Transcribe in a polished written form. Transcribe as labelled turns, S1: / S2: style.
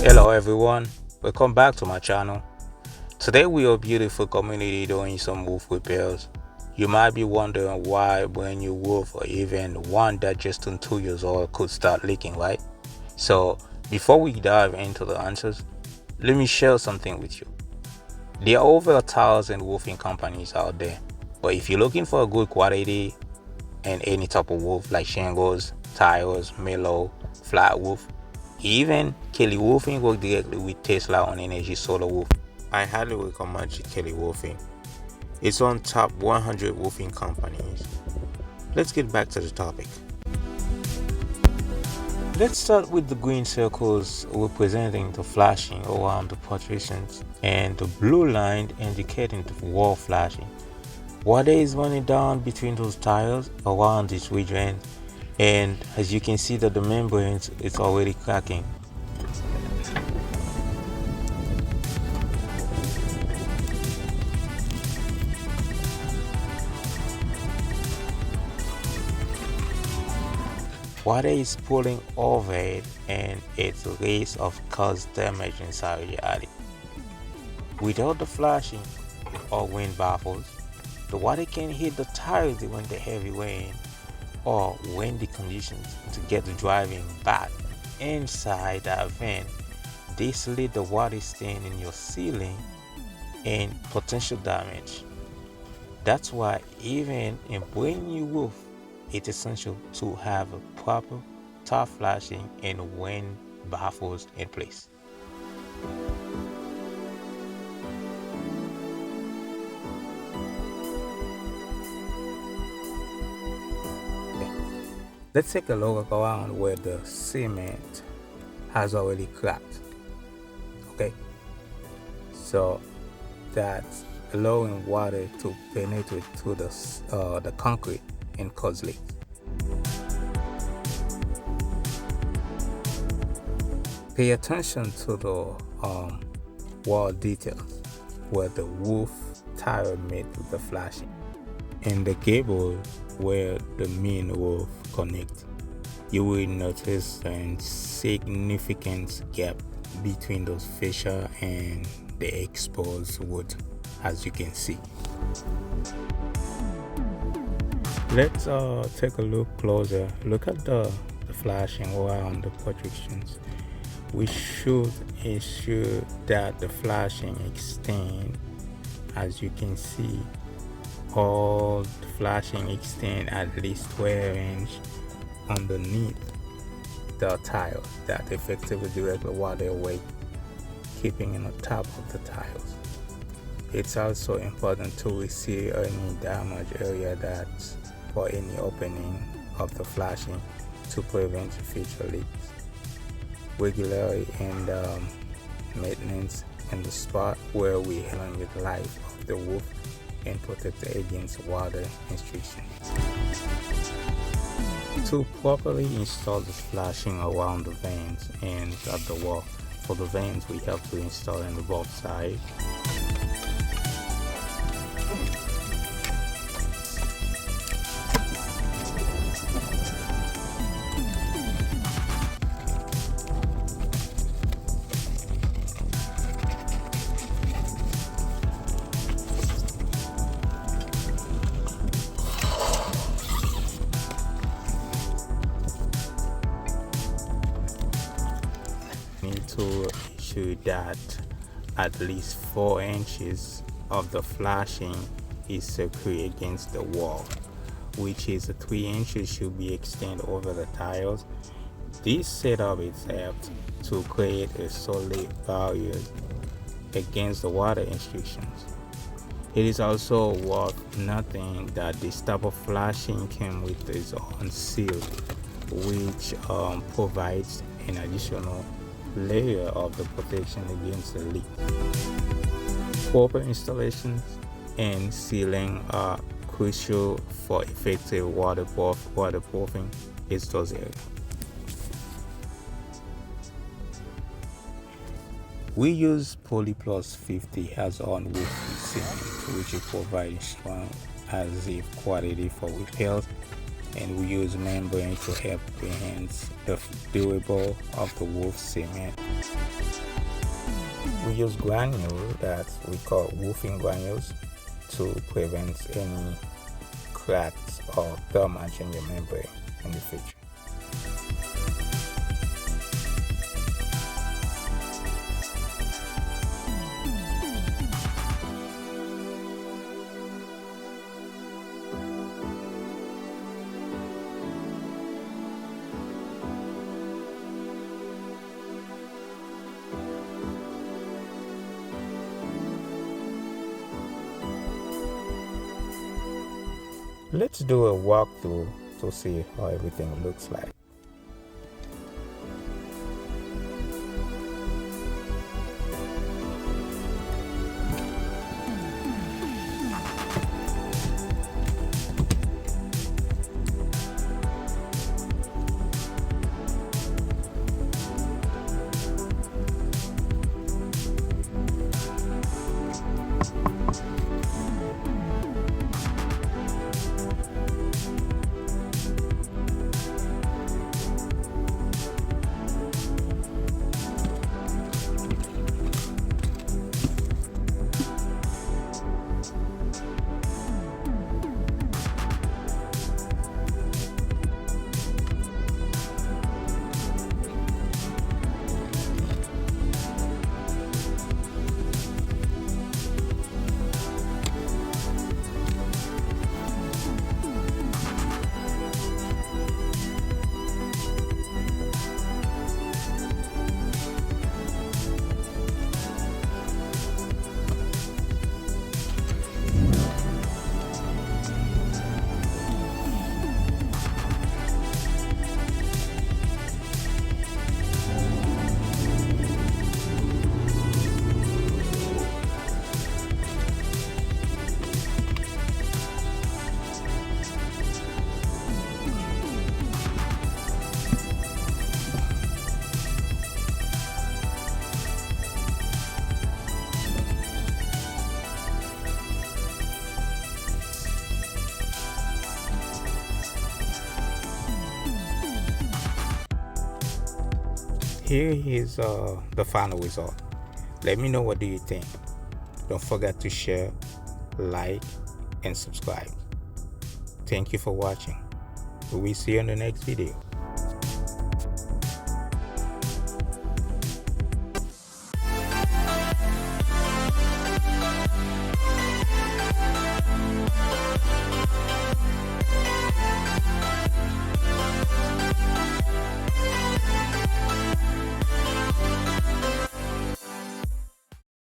S1: Hello everyone, welcome back to my channel. Today we are a beautiful community doing some roof repairs. You might be wondering why brand new roof or even one that just turned 2 years old could start leaking, right? So before we dive into the answers, let me share something with you. There are over 1,000 roofing companies out there, but if you're looking for a good quality and any type of roof like shingles, tiles, mellow, flat roof, even Kelly Roofing work directly with Tesla on energy solar roof. I highly recommend Kelly Roofing. It's on top 100 roofing companies. Let's get back to the topic. Let's start with the green circles representing the flashing around the partitions and the blue line indicating the wall flashing. Water is running down between those tiles around this region, and as you can see that the membranes is already cracking. Water is pulling over it and its race of cause damage inside the attic. Without the flashing or wind baffles, the water can hit the tires during the heavy rain or windy conditions to get the driving back inside that vent. This lead the water stain in your ceiling and potential damage. That's why even in brand new roof, it's essential to have a proper top flashing and wind baffles in place. Let's take a look around where the cement has already cracked. Okay, so that's allowing water to penetrate through the concrete and cause leaks. Pay attention to the wall details where the roof tile met with the flashing and the gable where the main roof connects. You will notice a significant gap between those fascia and the exposed wood, as you can see. Let's take a look closer. Look at the flashing around the projections. We should ensure that the flashing extend. As you can see, all the flashing extend at least 12 inches underneath the tile that effectively direct the water away, keeping in the top of the tiles. It's also important to see any damaged area that's for any opening of the flashing to prevent future leaks. Regularly and maintenance in the spot where we elongate the life of the roof and protect against water intrusion. To properly install the flashing around the vents and at the wall, for the vents we have to install on the both sides. Need to ensure that at least 4 inches of the flashing is secure against the wall, which is 3 inches should be extended over the tiles. This setup is helped to create a solid barrier against the water intrusions. It is also worth noting that this type of flashing came with its own seal, which provides an additional layer of the protection against the leak. Proper installations and sealing are crucial for effective waterproofing in those areas. We use Polyplus 50 as on roof cement, which provides strong adhesive quality for repairs and we use membrane to help enhance the durable of the roof cement. We use granules that we call roofing granules to prevent any cracks or damage in the membrane in the future. Let's do a walkthrough to see how everything looks like. Here is the final result. Let me know, what do you think? Don't forget to share, like, and subscribe. Thank you for watching. We will see you in the next video.